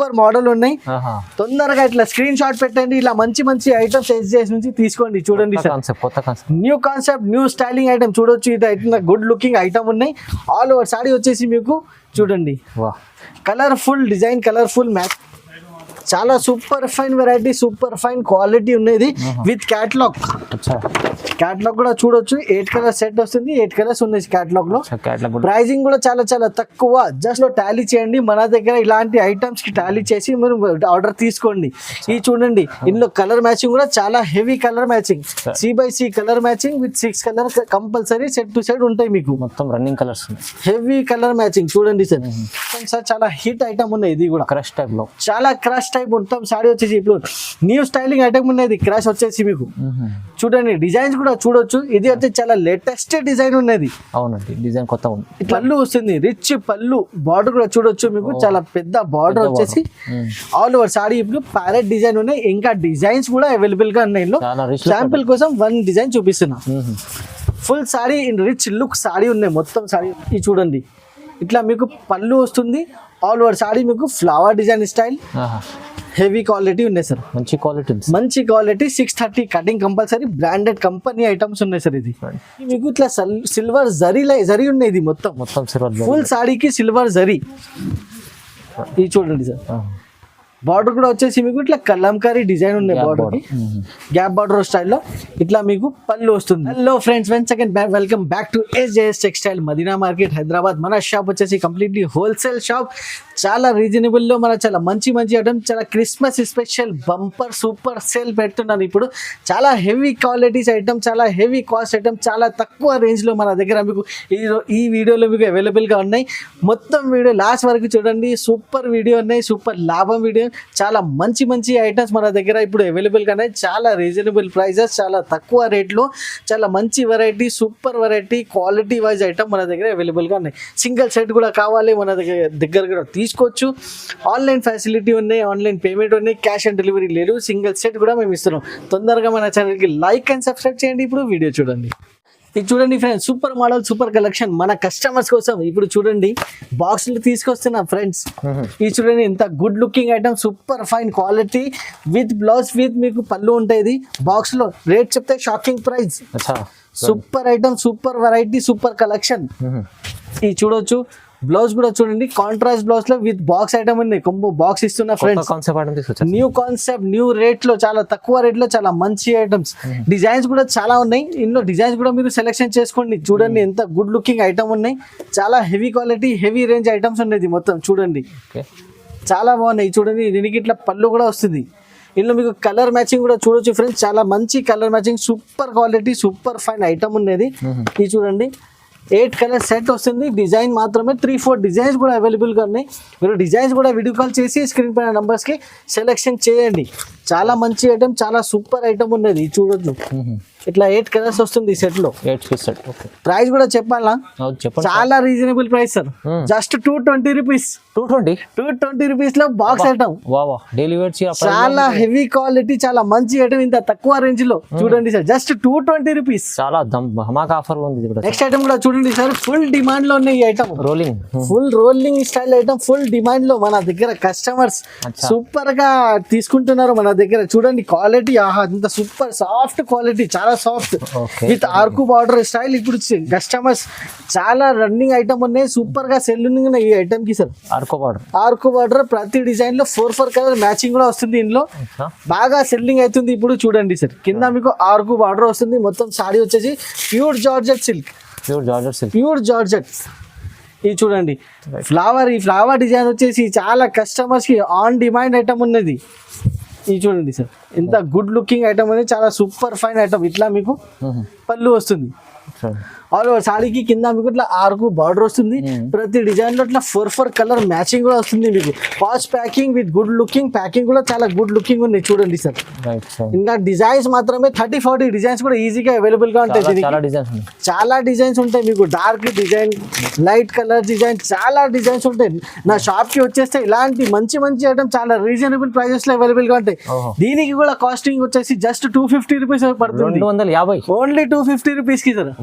Super model ఉన్నాయి. తొందరగా ఇట్లా స్క్రీన్ షాట్ పెట్టండి. ఇలా మంచి మంచి ఐటమ్స్ SJS నుంచి తీసుకోండి. చూడండి new concept new styling item చూడొచ్చు. ఇది గుడ్ లుకింగ్ ఐటమ్ ఉన్నాయి. ఆల్ ఓవర్ సారీ వచ్చేసి మీకు చూడండి కలర్ఫుల్ డిజైన్, కలర్ఫుల్ మ్యాచ్, చాలా super fine variety, super fine quality ఉన్నది విత్ క్యాటలాగ్. క్యాటలాగ్ కూడా చూడొచ్చు. 8 కలర్ సెట్ వస్తుంది. 8 కలర్స్ ఉన్నాయి క్యాటలాగ్ లో. ప్రైజింగ్ కూడా చాలా చాలా తక్కువ. జస్ట్ టాలీ చేయండి. మన దగ్గర ఇలాంటి ఐటమ్స్ కి టాలీ చేసి మీరు ఆర్డర్ తీసుకోండి. ఇది చూడండి, ఇందులో కలర్ మ్యాచింగ్ కూడా చాలా heavy colour matching, C/C colour matching with 6 colour compulsory set to set ఉంటాయి మీకు. మొత్తం running colours, heavy colour matching చూడండి సార్. చాలా హిట్ ఐటమ్ ఉన్నాయి. ఇది కూడా క్రష్ టైప్ లో, చాలా క్రష్ టైప్ మొత్తం సారీ వచ్చేసి ఇప్పుడు న్యూ స్టైలింగ్ ఐటమ్ ఉన్నది. క్రాష్ వచ్చేసి మీకు చూడండి, డిజైన్స్ కూడా చూడొచ్చు. ఇది వచ్చి చాలా లేటెస్ట్ డిజైన్ ఉన్నది. అవునండి, డిజైన్ కొత్త ఉంది. పళ్ళు వస్తుంది, రిచ్ పళ్ళు. బార్డర్ కూడా చూడొచ్చు మీకు, చాలా పెద్ద బార్డర్ వచ్చేసి. ఆల్ ఓవర్ సారీ ఇప్పుడు ప్యారెట్ డిజైన్ ఉన్నాయి. ఇంకా డిజైన్స్ కూడా అవైలబుల్ గా ఉన్నాయి. శాంపిల్ కోసం 1 డిజైన్ చూపిస్తున్నా. Full sorry in rich look sorry ఉన్నాయి మొత్తం సారీ. ఇది చూడండి, ఇట్లా మీకు పళ్ళు వస్తుంది. ఆల్ ఓవర్ సారీ మీకు flower design style, heavy quality ఉన్నాయి సార్. మంచి క్వాలిటీ, మంచి quality. 630 cutting compulsory. Branded company items ఉన్నాయి సార్. ఇది మీకు ఇట్లా సిల్వర్ జరీ ఉన్నాయి. ఇది మొత్తం సిల్వర్, ఫుల్ సారీకి సిల్వర్ జరీ. ఇది చూడండి సార్. బార్డర్ కూడా వచ్చేసి మీకు ఇట్లా కలంకారీ డిజైన్ ఉన్నాయి. బార్డర్ గ్యాప్ బార్డర్ స్టైల్లో ఇట్లా మీకు పళ్ళు వస్తుంది. Hello friends, once again welcome back to SJS textile, Madina market, Hyderabad. మన షాప్ వచ్చేసి కంప్లీట్లీ హోల్సేల్ షాప్. చాలా రీజనబుల్ లో మన చాలా మంచి ఐటమ్, చాలా Christmas special bumper super sale పెడుతున్నాను ఇప్పుడు. చాలా హెవీ క్వాలిటీస్ ఐటమ్, చాలా హెవీ కాస్ట్ ఐటమ్, చాలా తక్కువ రేంజ్ లో మన దగ్గర మీకు ఈ వీడియోలో మీకు అవైలబుల్ గా ఉన్నాయి. మొత్తం వీడియో లాస్ట్ వరకు చూడండి. సూపర్ వీడియో ఉన్నాయి, సూపర్ లాభం వీడియో. చాలా మంచి ఐటమ్స్ మన దగ్గర ఇప్పుడు అవైలబుల్ గా ఉన్నాయి. చాలా రీజనబుల్ ప్రైజెస్, చాలా తక్కువ రేట్లో, చాలా మంచి variety, super variety, quality wise item మన దగ్గర అవైలబుల్ గా ఉన్నాయి. సింగిల్ సెట్ కూడా కావాలి మన దగ్గర కూడా తీసుకోవచ్చు. ఆన్లైన్ ఫెసిలిటీ ఉన్నాయి, ఆన్లైన్ పేమెంట్ ఉన్నాయి, క్యాష్ ఆన్ డెలివరీ లేదు. సింగిల్ సెట్ కూడా మేము ఇస్తున్నాం. తొందరగా మన ఛానల్కి లైక్ అండ్ సబ్స్క్రైబ్ చేయండి. ఇప్పుడు వీడియో చూడండి. ఇది చూడండి friends, super model, super collection మన కస్టమర్స్ కోసం. ఇప్పుడు చూడండి బాక్స్లు తీసుకొస్తున్నా ఫ్రెండ్స్. ఇది చూడండి, ఇంత good looking item, super fine quality with blouse with మీకు పళ్ళు ఉంటాయి. బాక్స్ లో రేట్ చెప్తే shocking price. Super item, super variety, super collection. ఇది చూడొచ్చు. బ్లౌజ్ కూడా చూడండి, కాంట్రాస్ట్ బ్లౌజ్ లో విత్ బాక్స్ ఐటమ్ ఉంది. కొంబో బాక్స్ ఇస్తున్నా friends. New concept, new rate లో, చాలా తక్కువ రేట్ లో చాలా మంచి ఐటమ్స్. డిజైన్స్ కూడా చాలా ఉన్నాయి. ఇందులో డిజైన్స్ కూడా మీరు సెలెక్షన్ చేసుకోండి. చూడండి ఎంత గుడ్ లుకింగ్ ఐటమ్ ఉన్నాయి. చాలా heavy quality, heavy range items ఉన్నాయి మొత్తం. చూడండి చాలా బాగున్నాయి. చూడండి, దీనికి ఇట్లా పళ్ళు కూడా వస్తుంది. ఇందులో మీకు కలర్ మ్యాచింగ్ కూడా చూడొచ్చు ఫ్రెండ్స్. చాలా మంచి colour matching, super quality, super fine item ఉన్నది. ఇది చూడండి, 8 కలర్ సెట్ వస్తుంది. డిజైన్ మాత్రమే 3-4 డిజైన్స్ కూడా అవైలబుల్ గా ఉన్నాయి. మీరు డిజైన్స్ కూడా వీడియో కాల్ చేసి స్క్రీన్ పైన నంబర్స్ కి సెలెక్షన్ చేయండి. చాలా మంచి ఐటమ్, చాలా సూపర్ ఐటమ్ ఉన్నది. చూడొచ్చు, ఇట్లా 8 కలర్స్ వస్తుంది సెట్ లో. 8 పీస్ సెట్. ప్రైస్ కూడా చెప్పాలా? చాలా reasonable price sir. Just 220 rupees. 220 rupees లో బాక్స్ ఐటమ్. చాలా హెవీ క్వాలిటీ, చాలా మంచి ఐటమ్, ఇంత తక్కువ రేంజ్ లో. చూడండి సార్, జస్ట్ 220 రూపీస్. చాలా ధమాకా ఆఫర్ ఉంది. నెక్స్ట్ ఐటమ్ కూడా చూడండి సార్, ఫుల్ డిమాండ్ లో ఉన్నాయి ఈ item. Full rolling style item, full demand లో మన దగ్గర కస్టమర్స్ సూపర్ గా తీసుకుంటున్నారు మన దగ్గర. చూడండి క్వాలిటీ, ఆహా, ఇంత సూపర్ సాఫ్ట్ క్వాలిటీ, చాలా soft with arc border style. ఇప్పుడు కస్టమర్స్ చాలా రన్నింగ్ ఐటమ్ ఉన్నాయి, సూపర్ గా సెల్లింగ్ ఉన్నాయి ఈ ఐటమ్ కి సార్. ఆర్కు బార్డర్ ప్రతి డిజైన్ లో 4 కలర్ మ్యాచింగ్ కూడా వస్తుంది. ఇందులో బాగా సెల్లింగ్ అవుతుంది ఇప్పుడు. చూడండి సార్, కింద మీకు ఆర్కు బార్డర్ వస్తుంది. మొత్తం సారీ వచ్చేసి pure georgette silk. Pure georgette. ఇది చూడండి, ఈ ఫ్లవర్ డిజైన్ వచ్చేసి చాలా కస్టమర్స్ కి ఆన్ డిమాండ్ ఐటమ్ ఉన్నది. ఇది చూడండి సార్, ఎంత గుడ్ లుకింగ్ ఐటమ్ అనేది, చాలా సూపర్ ఫైన్ ఐటమ్. ఇట్లా మీకు పళ్ళు వస్తుంది. ఆల్ ఓవర్ సారీకి కింద మీకు ఇట్లా ఆర్కు బార్డర్ వస్తుంది. ప్రతి డిజైన్ లో ఇట్లా 4 కలర్ మ్యాచింగ్ కూడా వస్తుంది మీకు. Fast packing with good looking, packing కూడా చాలా గుడ్ లుకింగ్ ఉన్నాయి. చూడండి సార్, ఇంకా డిజైన్స్ మాత్రమే 30-40 డిజైన్స్ కూడా ఈజీగా అవైలబుల్ గా ఉంటాయి. చాలా డిజైన్స్ ఉంటాయి మీకు. Dark design, light colour design, చాలా డిజైన్స్ ఉంటాయి. నా షాప్ కి వచ్చేస్తే ఇలాంటి మంచి ఐటమ్ చాలా రీజనబుల్ ప్రైజెస్ లో అవైలబుల్ గా ఉంటాయి. దీనికి కూడా కాస్టింగ్ వచ్చేసి జస్ట్ 250 రూపీస్ పడుతుంది. ఓన్లీ 250 రూపీస్ కి సార్.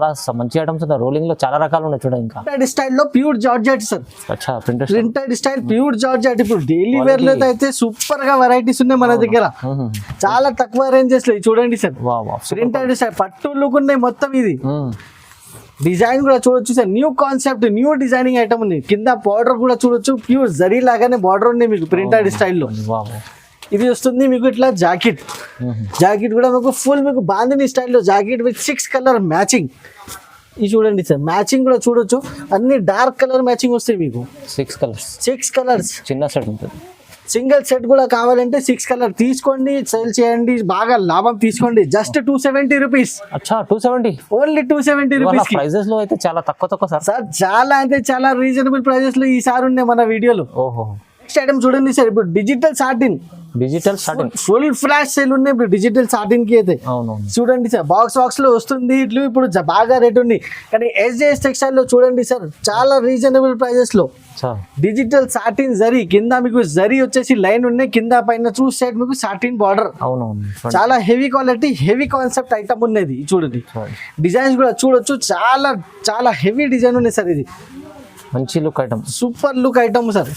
చాలా మంచి ఐటమ్స్ ఉన్నాయి. రోలింగ్ లో చాలా రకాలు ఉన్నాయి చూడండి. ఇంకా ప్రింటెడ్ స్టైల్లో ప్యూర్ జార్జెట్ సార్. అచ్చా printed printed style pure georgette. ఇప్పుడు డైలీ వేర్ లో అయితే సూపర్ గా వెరైటీస్ ఉన్నాయి మన దగ్గర, చాలా తక్కువ రేంజెస్ లో. చూడండి సార్, ప్రింటెడ్ స్టైల్ పట్టు లుక్ ఉన్నాయి మొత్తం. ఇది డిజైన్ కూడా చూడొచ్చు sir, new concept, new designing item ఉంది. కింద బార్డర్ కూడా చూడొచ్చు, ప్యూర్ జరీ లాగానే బార్డర్ ఉంది మీకు ప్రింటెడ్ స్టైల్లో. ఇది వస్తుంది మీకు ఇట్లా జాకెట్. జాకెట్ కూడా మీకు ఫుల్ మీకు బాందిని స్టైల్లో జాకెట్ విత్ 6 కలర్ మ్యాచింగ్. ఇది చూడండి సార్, మ్యాచింగ్ కూడా చూడొచ్చు, అన్ని డార్క్ కలర్ మ్యాచింగ్ వస్తాయి మీకు. 6 కలర్స్ చిన్న సెట్ ఉంటుంది. సింగిల్ సెట్ కూడా కావాలంటే 6 కలర్ తీసుకోండి, సేల్ చేయండి, బాగా లాభం తీసుకోండి. Just 270 rupees. అచ్చా 270, ఓన్లీ 270 రూపీస్. ప్రైజెస్ లో అయితే చాలా తక్కువ సార్. సార్ చాలా అంటే చాలా రీజనబుల్ ప్రైజెస్ లో ఈసారి ఉన్నాయి మన వీడియోలో. ఓహో, నెక్స్ట్ ఐటమ్ చూడండి సార్, ఇప్పుడు digital satin full flash sale ఉన్నాయి ఇప్పుడు డిజిటల్ సాటిన్ కి అయితే. చూడండి సార్, బాక్స్ లో వస్తుంది ఇట్లు. ఇప్పుడు బాగా రేట్ ఉంది, కానీ ఎస్జేఎస్ టెక్స్టైల్ లో చూడండి సార్, చాలా రీజనబుల్ ప్రైజెస్ లో డిజిటల్ సాటిన్ జరీ. కింద మీకు జరీ వచ్చేసి లైన్ ఉన్నాయి, కింద పైన 2 సైడ్ మీకు సాటిన్ బార్డర్. చాలా heavy quality, heavy concept item ఉన్నది. చూడండి డిజైన్స్ కూడా చూడొచ్చు, చాలా చాలా హెవీ డిజైన్ ఉన్నాయి సార్. ఇది మంచి look item, super look item sir.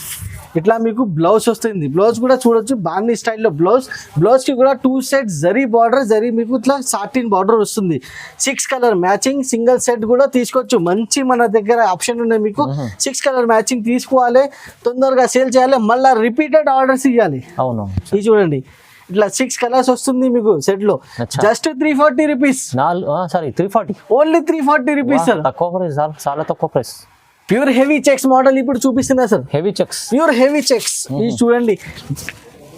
ఇట్లా మీకు బ్లౌజ్ వస్తుంది, బ్లౌజ్ కూడా చూడొచ్చు బాందీ స్టైల్లో బ్లౌజ్ కి కూడా 2 సెట్ జరీ బార్డర్, జరీ మీకు ఇట్లా సాటిన్ బార్డర్ వస్తుంది. 6 కలర్ మ్యాచింగ్, సింగిల్ సెట్ కూడా తీసుకోవచ్చు. మంచి మన దగ్గర ఆప్షన్ ఉన్నాయి మీకు. 6 కలర్ మ్యాచింగ్ తీసుకోవాలి, తొందరగా సేల్ చేయాలి, మళ్ళీ రిపీటెడ్ ఆర్డర్స్ ఇవ్వాలి. ఇది చూడండి, ఇట్లా 6 కలర్స్ వస్తుంది మీకు సెట్ లో. Just 340 rupees. Sorry 340, only 340 rupees sir. తక్కువ ప్రైస్, చాలా తక్కువ price. Pure heavy checks model ఇప్పుడు చూపిస్తున్నా sir. Heavy checks, pure heavy checks. ఇది చూడండి,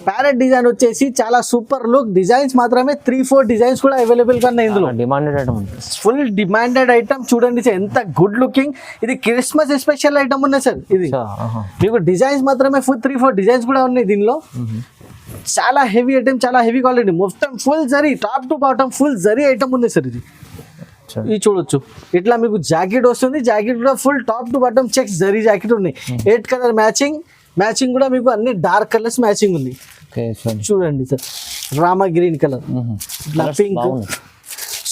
ప్యారెట్ డిజైన్ వచ్చేసి చాలా సూపర్ లుక్. డిజైన్స్ మాత్రమే 3-4 డిజైన్స్ కూడా అవైలబుల్ గా ఉన్నాయి ఇందులో. Demanded item, full demanded item. చూడండి సార్, ఎంత గుడ్ లుకింగ్. ఇది క్రిస్మస్ స్పెషల్ ఐటమ్ ఉన్నాయి సార్. ఇది మీకు డిజైన్స్ మాత్రమే 3-4 డిజైన్స్ కూడా ఉన్నాయి దీనిలో. చాలా హెవీ ఐటమ్, చాలా హెవీ క్వాలిటీ, మొత్తం full zari, top to bottom full zari item ఉంది సార్. ఇది చూడొచ్చు, ఇట్లా మీకు జాకెట్ వస్తుంది. జాకెట్ కూడా full top to bottom checks zari jacket ఉన్నాయి. 8 కలర్ మ్యాచింగ్ కూడా మీకు అన్ని డార్క్ కలర్స్ మ్యాచింగ్ ఉంది. చూడండి సార్, రామా గ్రీన్ కలర్, ఇట్లా pink,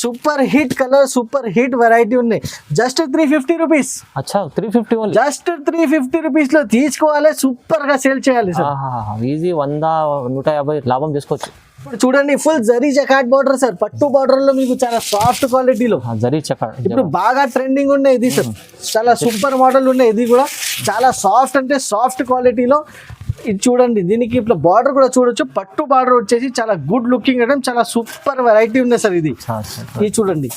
super hit colour, super hit variety ఉన్నాయి. Just 350 rupees. అచ్చా 350, జస్ట్ 350 రూపీస్ లో తీసుకోవాలి, సూపర్ గా సేల్ చేయాలి సార్. ఈజీ 100-150 లాభం చేసుకోవచ్చు. ఇప్పుడు చూడండి, ఫుల్ జరీ జకాట్ బార్డర్ సార్, పట్టు బార్డర్ లో మీకు చాలా సాఫ్ట్ క్వాలిటీలో జరీ జకాట్ ఇప్పుడు బాగా ట్రెండింగ్ ఉన్నాయి. ఇది సార్ చాలా సూపర్ మోడల్ ఉన్నాయి. ఇది కూడా చాలా సాఫ్ట్ అంటే సాఫ్ట్ క్వాలిటీలో. ఇది చూడండి, దీనికి ఇట్లా బార్డర్ కూడా చూడొచ్చు, పట్టు బార్డర్ వచ్చేసి చాలా గుడ్ లుకింగ్ ఐటమ్, చాలా సూపర్ వెరైటీ ఉంది సార్. ఇది చూడండి,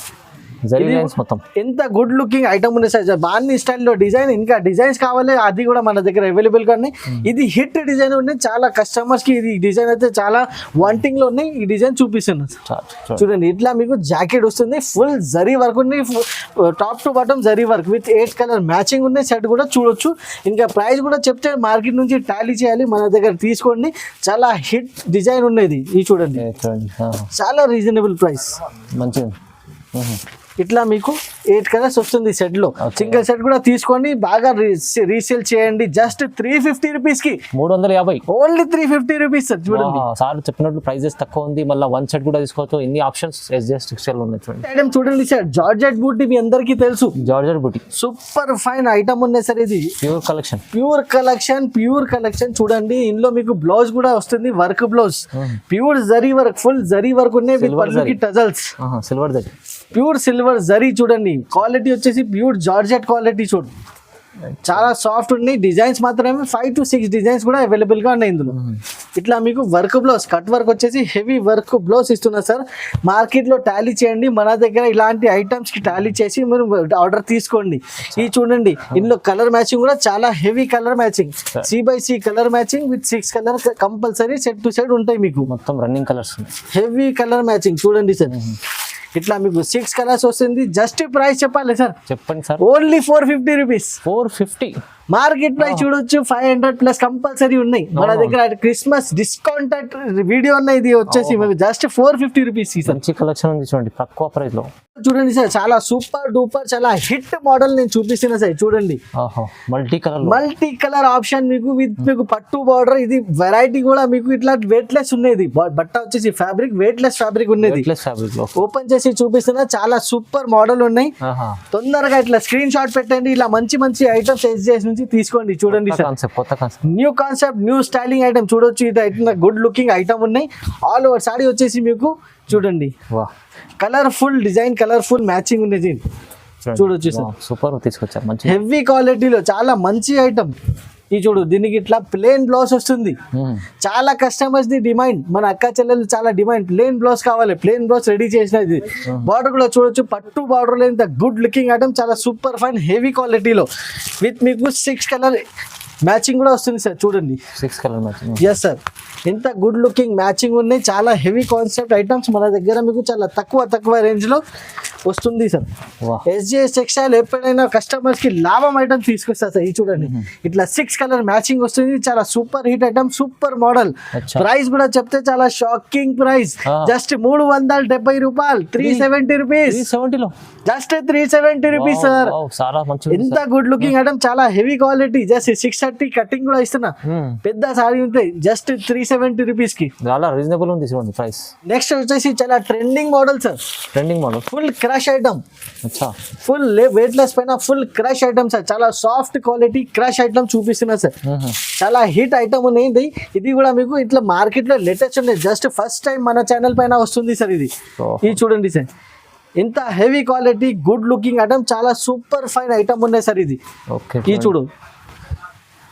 మొత్తం ఎంత గుడ్ లుకింగ్ ఐటమ్ ఉంది సార్. బాందీ స్టైల్లో డిజైన్, ఇంకా డిజైన్స్ కావాలి అది కూడా మన దగ్గర అవైలబుల్ గా ఉన్నాయి. ఇది హిట్ డిజైన్ ఉన్నాయి, చాలా కస్టమర్స్ కి ఇది డిజైన్ అయితే చాలా వాంటింగ్ లో ఉన్నాయి. ఈ డిజైన్ చూపిస్తున్నాను చూడండి. ఇట్లా మీకు జాకెట్ వస్తుంది, ఫుల్ జరీ వర్క్ ఉంది, top to bottom zari work with 8 colour matching ఉన్నాయి. సెట్ కూడా చూడొచ్చు. ఇంకా ప్రైస్ కూడా చెప్తే మార్కెట్ నుంచి టాలీ చేయాలి, మన దగ్గర తీసుకోండి. చాలా హిట్ డిజైన్ ఉన్నది. ఇది చూడండి, చాలా రీజనబుల్ ప్రైస్, మంచిగా. ఇట్లా మీకు 8 కలర్స్ వస్తుంది సెట్ లో. సింగిల్ సెట్ కూడా తీసుకోండి, బాగా రీసేల్ చేయండి. జస్ట్ 350 రూపీస్ కి 350, ఓన్లీ 350 రూపీస్ సార్. చూడండి, సార్ చెప్పినట్లు ప్రైజెస్ తక్కువ ఉంది, మళ్ళీ 1 సెట్ కూడా తీసుకోవచ్చు. ఎన్ని ఆప్షన్స్ ఎస్జేఎస్ టెక్స్టైల్ ఉన్నాయి చూడండి. ఐటమ్ చూడండి సార్, జార్జెట్ బూటీ మీ అందరికీ తెలుసు. జార్జెట్ బూటీ సూపర్ ఫైన్ ఐటమ్ ఉన్నాయి సార్. ఇది ప్యూర్ కలెక్షన్, ప్యూర్ కలెక్షన్. చూడండి, ఇందులో మీకు బ్లౌజ్ కూడా వస్తుంది, work blouse, pure zari work, full zari work ఉన్నాయి విత్ పళ్ళుకి tassels, silver zari, pure silver zari. చూడండి, క్వాలిటీ వచ్చేసి ప్యూర్ జార్జెట్ క్వాలిటీ. చూడండి, చాలా సాఫ్ట్ ఉన్నాయి. డిజైన్స్ మాత్రమే 5 to 6 డిజైన్స్ కూడా అవైలబుల్ గా ఉన్నాయి ఇందులో. ఇట్లా మీకు వర్క్ బ్లౌజ్, కట్ వర్క్ వచ్చేసి హెవీ వర్క్ బ్లౌజ్ ఇస్తున్నా సార్. మార్కెట్ లో టాలీ చేయండి, మన దగ్గర ఇలాంటి ఐటమ్స్ కి టాలీ చేసి మీరు ఆర్డర్ తీసుకోండి. ఇది చూడండి, ఇందులో కలర్ మ్యాచింగ్ కూడా చాలా heavy colour matching, C/C colour matching with 6 colour compulsory set to set ఉంటాయి మీకు. మొత్తం running colours, heavy colour matching. చూడండి సార్, ఇట్లా మీకు 6 కలర్స్ వస్తుంది. జస్ట్ ప్రైస్ చెప్పాలి సార్, చెప్పండి sir. Only 450 rupees. 450 market price చూడొచ్చు, 500+ కంపల్సరీ ఉన్నాయి మన దగ్గర. క్రిస్మస్ డిస్కౌంట్ వీడియో ఉన్నాయి. ఇది వచ్చేసి జస్ట్ 450 రూపీస్. మంచి కలెక్షన్ ఉంది చూడండి, తక్కువ ప్రైస్ లో. చూడండి సార్, చాలా సూపర్ డూపర్ చాలా హిట్ మోడల్ నేను చూపిస్తున్నా సార్. చూడండి multi colour multi colour option మీకు విత్ మీకు పట్టు బార్డర్. ఇది వెరైటీ కూడా మీకు ఇట్లా వెయిట్ లెస్ ఉన్నది. బట్ట వచ్చేసి ఫ్యాబ్రిక్ వెయిట్ లెస్ ఫ్యాబ్రిక్ ఉన్నది. ఓపెన్ చేసి చూపిస్తున్నా, చాలా సూపర్ మోడల్ ఉన్నాయి. తొందరగా ఇట్లా స్క్రీన్ షాట్ పెట్టండి. ఇలా మంచి మంచి ఐటమ్స్ SJS నుంచి తీసుకోండి. చూడండి sir, new concept new styling item చూడొచ్చు. ఇది గుడ్ లుకింగ్ ఐటమ్ ఉన్నాయి. ఆల్ ఓవర్ సారీ వచ్చేసి మీకు చూడండి కలర్ఫుల్ డిజైన్, కలర్ఫుల్ మ్యాచింగ్ ఉన్నది. చూడొచ్చు సార్, సూపర్ తీసుకొచ్చారు. మంచి హెవీ క్వాలిటీలో చాలా మంచి ఐటమ్. ఇది చూడు, దీనికి ఇట్లా ప్లేన్ బ్లౌజ్ వస్తుంది. చాలా కస్టమర్స్ ది డిమాండ్, మన అక్క చెల్లెలు చాలా డిమాండ్, ప్లేన్ బ్లౌజ్ కావాలి. ప్లేన్ బ్లౌజ్ రెడీ చేసినది. బార్డర్ కూడా చూడొచ్చు, పట్టు బార్డర్ లేని గుడ్ లుకింగ్ ఐటమ్, చాలా సూపర్ ఫైన్ హెవీ క్వాలిటీలో విత్ మీకు 6 కలర్ మ్యాచింగ్ కూడా వస్తుంది సార్. చూడండి 6 కలర్ మ్యాచింగ్. ఎస్ సార్, ఎంత గుడ్ లుకింగ్ మ్యాచింగ్ ఉన్నాయి. చాలా హెవీ కాన్సెప్ట్ ఐటమ్స్ మన దగ్గర మీకు చాలా తక్కువ రేంజ్ లో వస్తుంది సార్. SJS టెక్స్టైల్ ఎప్పుడైనా కస్టమర్స్ కి లాభం ఐటమ్ తీసుకొస్తారు సార్. ఇది చూడండి, ఇట్లా 6 కలర్ మ్యాచింగ్ వస్తుంది. చాలా super hit item, super model. Price కూడా చెప్తే చాలా షాకింగ్ ప్రైస్, జస్ట్ 370 రూపాయలు, 370 రూపీస్. Just 370 rupees sir. ఎంత గుడ్ లుకింగ్ ఐటమ్, చాలా హెవీ క్వాలిటీ. జస్ట్ 630 కటింగ్ కూడా ఇస్తున్నా. పెద్ద సారీ ఉంటాయి, జస్ట్ 370 రూపీస్ కి చాలా రీజనబుల్ ఉంది చూడండి ప్రైస్. నెక్స్ట్ వచ్చేసి చాలా trending model sir. Trending model, full crush item. Full weight less పైన ఫుల్ క్రష్ ఐటమ్ సార్. చాలా సాఫ్ట్ క్వాలిటీ క్రష్ ఐటమ్ చూపిస్తున్నా సార్. చాలా హిట్ ఐటమ్ ఉంది. ఇది కూడా మీకు ఇట్లా మార్కెట్ లో లేటెస్ట్ ఉంది. జస్ట్ ఫస్ట్ టైం మన ఛానల్ పైన వస్తుంది సార్. ఇది చూడండి సార్, ఎంత heavy quality good looking item, చాలా సూపర్ ఫైన్ ఐటమ్ ఉన్నాయి సార్. ఇది చూడు,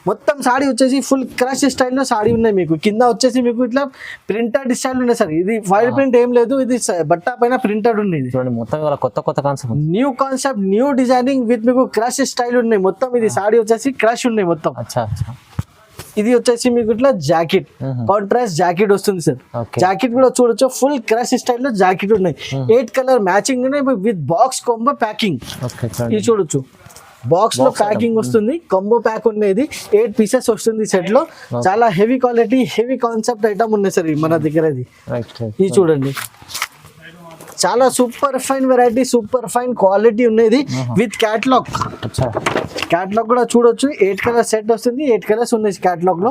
మొత్తం సాడీ వచ్చేసి ఫుల్ క్రష్ స్టైల్లో సాడీ ఉన్నాయి. మీకు కింద వచ్చేసి మీకు ఇట్లా ప్రింటెడ్ స్టైల్ ఉన్నాయి సార్. ఇది ఫైల్ ప్రింట్ ఏం లేదు, ఇది బట్ట పైన ప్రింటెడ్ ఉంది. మొత్తం కొత్త concept, new concept new designing with మీకు క్రష్ స్టైల్ ఉన్నాయి మొత్తం. ఇది సాడీ వచ్చేసి క్రష్ ఉన్నాయి మొత్తం. ఇది వచ్చేసి మీకు ఇట్లా జాకెట్, కాంట్రాస్ట్ జాకెట్ వస్తుంది సార్. జాకెట్ కూడా చూడొచ్చు, ఫుల్ క్రష్ స్టైల్లో జాకెట్ ఉన్నాయి. 8 కలర్ మ్యాచింగ్ ఉన్నాయి విత్ బాక్స్ కాంబో ప్యాకింగ్. ఇది చూడొచ్చు, బాక్స్ లో ప్యాకింగ్ వస్తుంది. కాంబో ప్యాక్ ఉండేది 8 పీసెస్ వస్తుంది సెట్ లో. చాలా heavy quality heavy concept item ఉన్నాయి సార్ మన దగ్గర. ఇది చూడండి, చాలా super fine variety, super fine quality ఉన్నది విత్ క్యాటలాగ్. క్యాటలాగ్ కూడా చూడొచ్చు, 8 కలర్ సెట్ వస్తుంది. 8 కలర్స్ ఉన్నాయి క్యాటలాగ్ లో.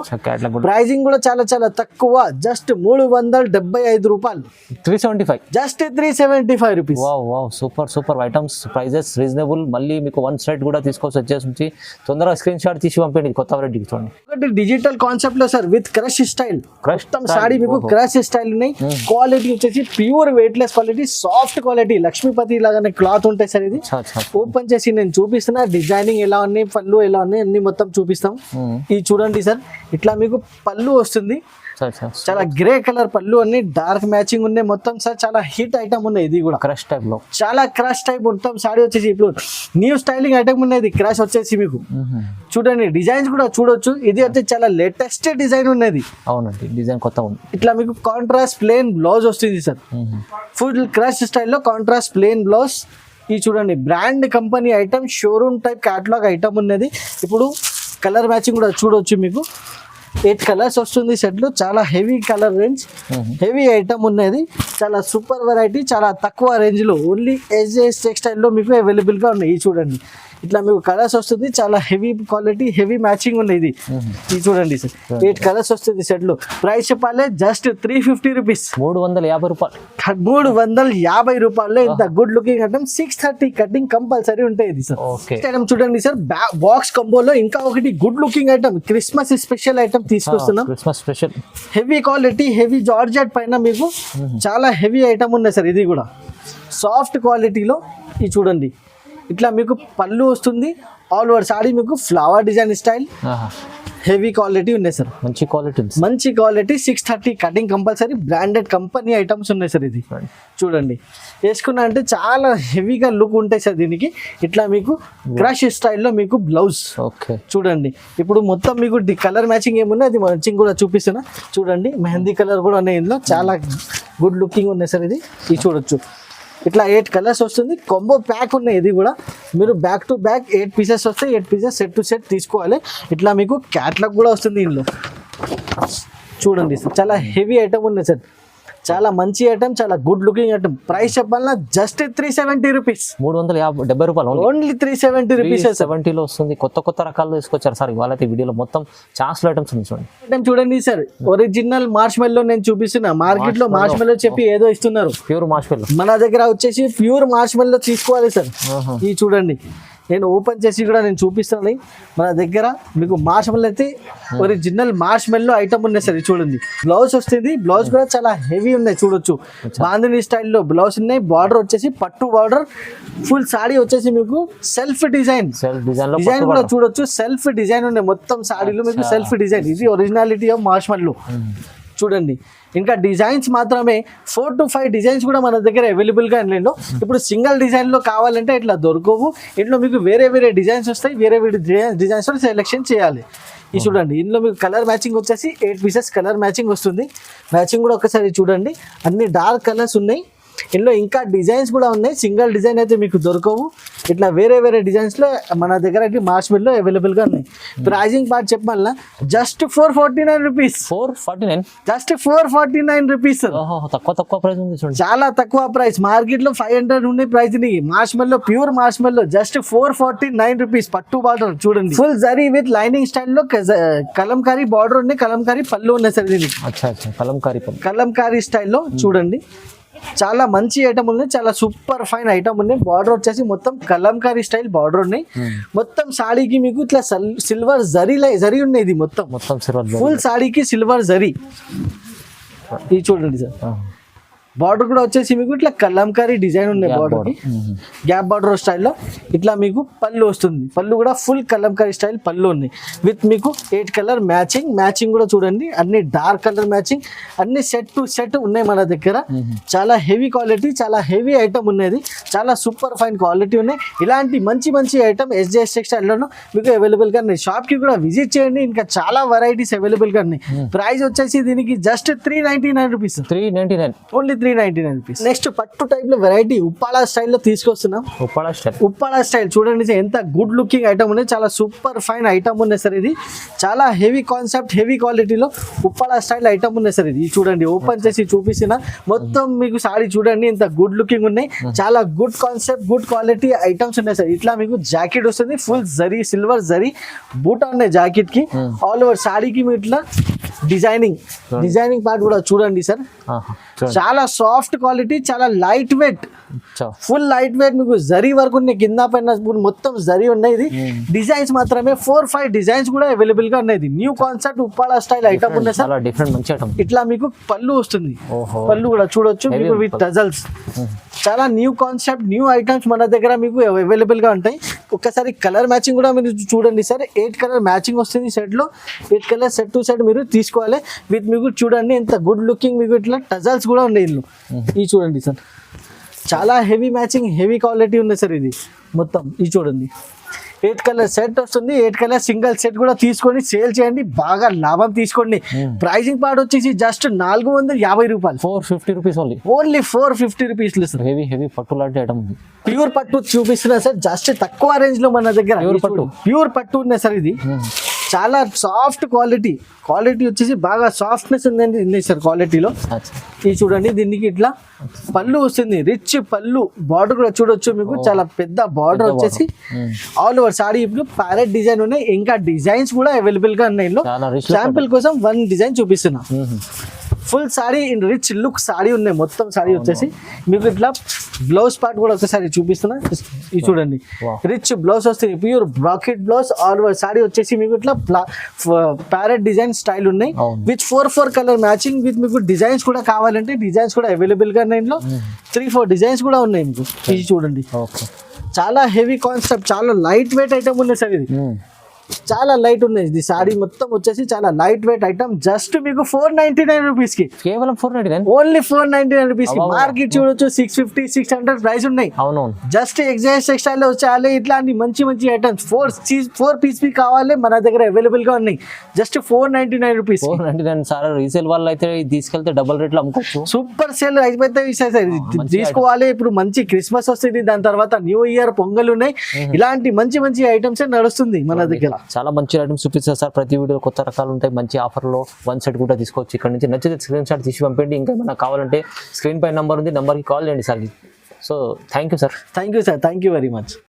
ప్రైజింగ్ కూడా చాలా తక్కువ, జస్ట్ 375 రూపాయలు, 375, just 375 rupees. Super items, prices reasonable. మళ్ళీ మీకు 1 సెట్ కూడా తీసుకోవచ్చు. వచ్చేసి తొందరగా స్క్రీన్ షాట్ తీసి పంపండి. కొత్త వెరైటీ చూడండి. ఒకటి డిజిటల్ కాన్సెప్ట్ లో సార్ విత్ క్రష్ స్టైల్. మొత్తం సాడీ మీకు క్రష్ స్టైల్ ఉన్నాయి. క్వాలిటీ వచ్చేసి pure weightless quality, soft quality, Lakshmipati లాగానే క్లాత్ ఉంటాయి సార్. ఇది ఓపెన్ చేసి నేను చూపిస్తున్నా. డిజైనింగ్ ఎలా ఉన్నాయి, పళ్ళు ఎలా ఉన్నాయి అన్ని మొత్తం చూపిస్తాం. ఇది చూడండి సార్, ఇట్లా మీకు పళ్ళు వస్తుంది. చాలా గ్రే కలర్ పళ్ళు, అన్ని డార్క్ మ్యాచింగ్ ఉన్నాయి మొత్తం సార్. చాలా హిట్ ఐటమ్ ఉన్నాయి. ఇది కూడా క్రష్ టైప్ లో, చాలా క్రష్ టైప్ మొత్తం సాడీ వచ్చేసి. ఇప్పుడు న్యూ స్టైలింగ్ ఐటమ్ ఉన్నది క్రష్ వచ్చేసి మీకు. చూడండి, డిజైన్స్ కూడా చూడొచ్చు. ఇది అయితే చాలా లేటెస్ట్ డిజైన్ ఉన్నది. అవునండి, డిజైన్ కొత్త ఉంది. ఇట్లా మీకు కాంట్రాస్ట్ ప్లేన్ బ్లౌజ్ వస్తుంది సార్. ఫుల్ క్రష్ స్టైల్లో కాంట్రాస్ట్ ప్లేన్ బ్లౌజ్. ఇది చూడండి, brand company item, showroom type catalogue item ఉన్నది. ఇప్పుడు కలర్ మ్యాచింగ్ కూడా చూడొచ్చు. మీకు 8 కలర్స్ వస్తుంది సెట్ లో. చాలా heavy colour range, heavy item ఉన్నది. చాలా సూపర్ వెరైటీ, చాలా తక్కువ రేంజ్ లో ఓన్లీ SJS టెక్స్టైల్ లో మీకు అవైలబుల్ గా ఉన్నాయి. ఇది చూడండి, ఇట్లా మీకు కలర్స్ వస్తుంది. చాలా హెవీ క్వాలిటీ హెవీ మ్యాచింగ్ ఉన్నాయి. ఇది చూడండి సార్, 8 కలర్స్ వస్తుంది సెట్ లో. ప్రైస్ చెప్పాలి జస్ట్ 350 రూపీస్, 350 రూపాయలు. 350 రూపాయల్లో ఇంత good looking item. 630 cutting compulsory ఉంటాయి. ఇది సార్ ఐటమ్ చూడండి సార్. బాక్స్ కంబోలో ఇంకా ఒకటి good looking item, Christmas special item తీసుకొస్తున్నాం. Christmas special heavy quality heavy georgette పైన మీకు చాలా హెవీ ఐటమ్ ఉన్నాయి సార్. ఇది కూడా సాఫ్ట్ క్వాలిటీలో. ఇది చూడండి, ఇట్లా మీకు పళ్ళు వస్తుంది. ఆల్ ఓవర్ సాడీ మీకు flower design style, heavy quality ఉన్నాయి సార్. మంచి quality 630 cutting compulsory. Branded company items ఉన్నాయి సార్. ఇది చూడండి, వేసుకున్నా అంటే చాలా హెవీగా లుక్ ఉంటాయి సార్ దీనికి. ఇట్లా మీకు క్రష్ స్టైల్లో మీకు బ్లౌజ్. చూడండి, ఇప్పుడు మొత్తం మీకు కలర్ మ్యాచింగ్ ఏమున్నాయి అది మ్యాచింగ్ కూడా చూపిస్తున్నా. చూడండి, మెహందీ కలర్ కూడా ఉన్నాయి ఇందులో. చాలా గుడ్ లుకింగ్ ఉన్నాయి సార్. ఇది చూడొచ్చు, ఇట్లా 8 కలర్స్ వస్తుంది. కాంబో ప్యాక్ ఉన్నాయి. ఇది కూడా మీరు బ్యాక్ టు బ్యాక్ 8 పీసెస్ వస్తాయి. 8 పీసెస్ సెట్ టు సెట్ తీసుకోవాలి. ఇట్లా మీకు క్యాట్లాగ్ కూడా వస్తుంది ఇందులో. చూడండి, చాలా హెవీ ఐటమ్ ఉన్నాయి సార్. చాలా మంచి ఐటమ్, చాలా గుడ్ లుకింగ్ ఐటమ్. ప్రైస్ చెప్పాలన్నా జస్ట్ 370 రూపీస్, 370 రూపాయలు ఓన్లీ 370 రూపీస్. 70లో వస్తుంది. కొత్త రకాలు తీసుకొచ్చారు సార్ ఇవాళ వీడియోలో. మొత్తం ఛాన్స్ ఐటమ్స్ ఉంది చూడండి. ఐటమ్ చూడండి సార్, ఒరిజినల్ మార్ష్మెల్లో నేను చూపిస్తున్నా. మార్కెట్ లో మార్ష్మెల్లో చెప్పి ఏదో ఇస్తున్నారు, ప్యూర్ మార్ష్మెల్లో. మన దగ్గర వచ్చేసి ప్యూర్ మార్ష్మెల్లో తీసుకోవాలి సార్. ఇది చూడండి, నేను ఓపెన్ చేసి కూడా నేను చూపిస్తాను. మన దగ్గర మీకు మార్ష్మెల్లో అయితే ఒరిజినల్ మార్ష్మెల్లో ఐటమ్ ఉన్నాయి సార్. ఇది చూడండి, బ్లౌజ్ వస్తుంది. బ్లౌజ్ కూడా చాలా హెవీ ఉన్నాయి, చూడొచ్చు. బాందిని స్టైల్లో బ్లౌజ్ ఉన్నాయి. బార్డర్ వచ్చేసి పట్టు బార్డర్. ఫుల్ సాడీ వచ్చేసి మీకు సెల్ఫ్ డిజైన్ కూడా చూడొచ్చు. సెల్ఫ్ డిజైన్ ఉన్నాయి మొత్తం సాడీలో మీకు సెల్ఫ్ డిజైన్. ఇది ఒరిజినాలిటీ ఆఫ్ మార్ష్మెల్లో చూడండి. ఇంకా డిజైన్స్ మాత్రమే 4 to 5 డిజైన్స్ కూడా మన దగ్గర అవైలబుల్గా ఉన్నాయి. ఇప్పుడు సింగిల్ డిజైన్లో కావాలంటే ఇట్లా దొరకవు. ఇంట్లో మీకు వేరే డిజైన్స్ వస్తాయి. వేరే డిజైన్స్ సెలెక్షన్ చేయాలి. ఇది చూడండి, ఇందులో మీకు కలర్ మ్యాచింగ్ వచ్చేసి 8 పీసెస్ కలర్ మ్యాచింగ్ వస్తుంది. మ్యాచింగ్ కూడా ఒకసారి చూడండి, అన్ని డార్క్ కలర్స్ ఉన్నాయి. ఇందులో ఇంకా డిజైన్స్ కూడా ఉన్నాయి. సింగిల్ డిజైన్ అయితే మీకు దొరకవు. ఇట్లా వేరే డిజైన్స్లో మన దగ్గర అయితే మార్ష్మెల్లో అవైలబుల్గా ఉన్నాయి. ప్రైజింగ్ పార్ట్ చెప్పాలన్నా జస్ట్ 449 రూపీస్. 449, just 449 rupees. తక్కువ ప్రైస్ ఉంది చూడండి, చాలా తక్కువ ప్రైస్. మార్కెట్లో 500 ఉండే ప్రైస్ ని మార్ష్మెల్లో, ప్యూర్ మార్ష్మెల్లో జస్ట్ 449 రూపీస్. పట్టు బార్డర్ చూడండి, ఫుల్ జరీ విత్ లైనింగ్ స్టైల్లో కలంకారీ బార్డర్ ఉంది. కలంకారీ పళ్ళు ఉన్నాయి సార్. దీనికి కలంకారీ స్టైల్లో చూడండి, చాలా మంచి ఐటమ్ ఉన్నాయి. చాలా సూపర్ ఫైన్ ఐటమ్ ఉన్నాయి. బార్డర్ వచ్చేసి మొత్తం కలంకారీ స్టైల్ బార్డర్ ఉన్నాయి. మొత్తం సాడీకి మీకు ఇట్లా సిల్వర్ జరీ ఉన్నాయి. ఇది మొత్తం ఫుల్ సాడీకి సిల్వర్ జరీ. ఇది చూడండి సార్, బార్డర్ కూడా వచ్చేసి మీకు ఇట్లా కలంకారీ డిజైన్ ఉన్నాయి. బార్డర్ కి గ్యాప్ బార్డర్ స్టైల్లో ఇట్లా మీకు పళ్ళు వస్తుంది. పళ్ళు కూడా ఫుల్ కలంకారీ స్టైల్ పళ్ళు ఉన్నాయి. విత్ మీకు 8 కలర్ మ్యాచింగ్ కూడా చూడండి, అన్ని డార్క్ కలర్ మ్యాచింగ్, అన్ని సెట్ టు సెట్ ఉన్నాయి మన దగ్గర. చాలా హెవీ క్వాలిటీ, చాలా హెవీ ఐటమ్ ఉన్నది. చాలా సూపర్ ఫైన్ క్వాలిటీ ఉన్నాయి. ఇలాంటి మంచి ఐటమ్ SJS టెక్స్టైల్లోనూ మీకు అవైలబుల్గా ఉన్నాయి. షాప్కి కూడా విజిట్ చేయండి, ఇంకా చాలా వెరైటీస్ అవైలబుల్గా ఉన్నాయి. ప్రైస్ వచ్చేసి దీనికి just 399 rupees. 399, only 399 rupees. Next పట్టు టైప్ లో వెరైటీ ఉప్పాడ స్టైల్లో తీసుకొస్తున్నాం. ఉప్పాడ స్టైల్ చూడండి, ఎంత గుడ్ లుకింగ్ ఐటమ్ ఉన్నాయి. చాలా సూపర్ ఫైన్ ఐటమ్ ఉన్నాయి సార్. ఇది చాలా హెవీ కాన్సెప్ట్, హెవీ క్వాలిటీలో ఉప్పాడ స్టైల్ ఐటమ్ ఉన్నాయి సార్. ఇది చూడండి, ఓపెన్ చేసి చూపిస్తున్నా. మొత్తం మీకు సారీ చూడండి, ఎంత గుడ్ లుకింగ్ ఉన్నాయి. చాలా good concept, good quality items ఉన్నాయి సార్. ఇట్లా మీకు జాకెట్ వస్తుంది, ఫుల్ జరీ, సిల్వర్ జరీ బూటా ఉన్నాయి జాకెట్ కి. ఆల్ ఓవర్ సాడీకి మీకు ఇట్లా డిజైనింగ్ పార్ట్ కూడా చూడండి సార్. చాలా సాఫ్ట్ క్వాలిటీ, చాలా light weight, full light weight. మీకు జరీ వరకు ఉన్నాయి, కింద పైన మొత్తం జరీ ఉన్నాయి. ఇది డిజైన్స్ మాత్రమే 4-5 డిజైన్స్ కూడా అవైలబుల్ గా ఉన్నాయి. New concept Uppada style item ఉన్నాయి సార్. ఇట్లా మీకు పళ్ళు వస్తుంది. పళ్ళు కూడా చూడొచ్చు మీకు విత్ టజల్స్. చాలా న్యూ కాన్సెప్ట్, న్యూ ఐటమ్స్ మన దగ్గర మీకు అవైలబుల్ గా ఉంటాయి. ఒక్కసారి కలర్ మ్యాచింగ్ కూడా మీరు చూడండి సార్. 8 కలర్ మ్యాచింగ్ వస్తుంది సెట్ లో. 8 కలర్ సెట్ టు సెట్ మీరు తీసుకోవాలి. విత్ మీకు చూడండి ఎంత గుడ్ లుకింగ్, మీకు ఇట్లా టజల్స్ కూడా ఉన్నాయి ఇందులో. ఇది చూడండి సార్, చాలా హెవీ మ్యాచింగ్, హెవీ క్వాలిటీ ఉంది సార్. ఇది మొత్తం ఇది చూడండి, 8 కలర్ సెట్ వస్తుంది. 8 కలర్ సింగిల్ సెట్ కూడా తీసుకొని సేల్ చేయండి, బాగా లాభం తీసుకోండి. ప్రైసింగ్ పార్ట్ వచ్చేసి జస్ట్ 450 రూపాయలు. 450 రూపీస్ ఓన్లీ 450 రూపీస్ లో సార్. హెవీ పట్టు లాంటి ఐటమ్ ఉంది. ప్యూర్ పట్టు చూపిస్తున్నా సార్, జస్ట్ తక్కువ రేంజ్ లో మన దగ్గర ప్యూర్ పట్టు ఉన్నాయి సార్. ఇది చాలా సాఫ్ట్ క్వాలిటీ వచ్చేసి బాగా సాఫ్ట్నెస్ ఉంది సార్ క్వాలిటీలో. ఇది చూడండి, దీనికి ఇట్లా పళ్ళు వస్తుంది, రిచ్ పళ్ళు. బార్డర్ కూడా చూడొచ్చు మీకు, చాలా పెద్ద బార్డర్ వచ్చేసి ఆల్ ఓవర్ సాడీ. ఇప్పుడు ప్యారెట్ డిజైన్ ఉన్నాయి, ఇంకా డిజైన్స్ కూడా అవైలబుల్ గా ఉన్నాయి. శాంపిల్ కోసం 1 డిజైన్ చూపిస్తున్నా. Full saree in rich look saree ఉన్నాయి. మొత్తం సాడీ వచ్చేసి మీకు ఇట్లా బ్లౌజ్ పార్ట్ కూడా ఒకసారి చూపిస్తున్నా. ఇది చూడండి, రిచ్ బ్లౌజ్ వస్తుంది, pure bracket blouse. All over saree వచ్చేసి మీకు ఇట్లా ప్యారెట్ డిజైన్ స్టైల్ ఉన్నాయి. With 4 colour matching. విత్ మీకు డిజైన్స్ కూడా కావాలంటే డిజైన్స్ కూడా అవైలబుల్ గా ఉన్నాయి. ఇందులో 3-4 డిజైన్స్ కూడా ఉన్నాయి మీకు. ఇది చూడండి, చాలా హెవీ కాన్సెప్ట్, చాలా లైట్ వెయిట్ ఐటమ్ ఉన్నాయి సార్. ఇది చాలా లైట్ ఉన్నాయి. ఇది సారీ మొత్తం వచ్చేసి చాలా లైట్ వెయిట్ ఐటమ్. జస్ట్ మీకు 499 రూపీస్ కి, కేవలం 499, ఓన్లీ 499 రూపీస్ కి. మార్కెట్ చూడొచ్చు 650-600 ప్రైస్ ఉన్నాయి. జస్ట్ ఎగ్జాక్ట్ టెక్స్టైల్ లో వచ్చాలి ఇట్లాంటి మంచి ఐటమ్స్. 4 పీస్ కావాలి, మన దగ్గర అవైలబుల్ గా ఉన్నాయి. Just 499 rupees. 499 సార్. రీసేల్ వాళ్ళు అయితే తీసుకెళ్తే డబుల్ రేట్ లో అమ్ముకోవచ్చు. సూపర్ సేల్ అయిపోతే తీసుకోవాలి. ఇప్పుడు మంచి క్రిస్మస్ వస్తుంది, దాని తర్వాత న్యూ ఇయర్, పొంగల్ ఉన్నాయి. ఇలాంటి మంచి ఐటమ్స్ నడుస్తుంది మన దగ్గర. చాలా మంచి ఐటమ్స్ చూపిస్తారు సార్. ప్రతి వీడియో కొత్త రకాలు ఉంటాయి, మంచి ఆఫర్లో వన్ సెట్ కూడా తీసుకోవచ్చు. ఇక్కడ నుంచి నచ్చితే స్క్రీన్ షాట్ తీసి పంపండి. ఇంకా ఏమైనా కావాలంటే స్క్రీన్ పై నెంబర్ ఉంది, నెంబర్కి కాల్ చేయండి sir. So thank you sir. Thank you sir, thank you very much.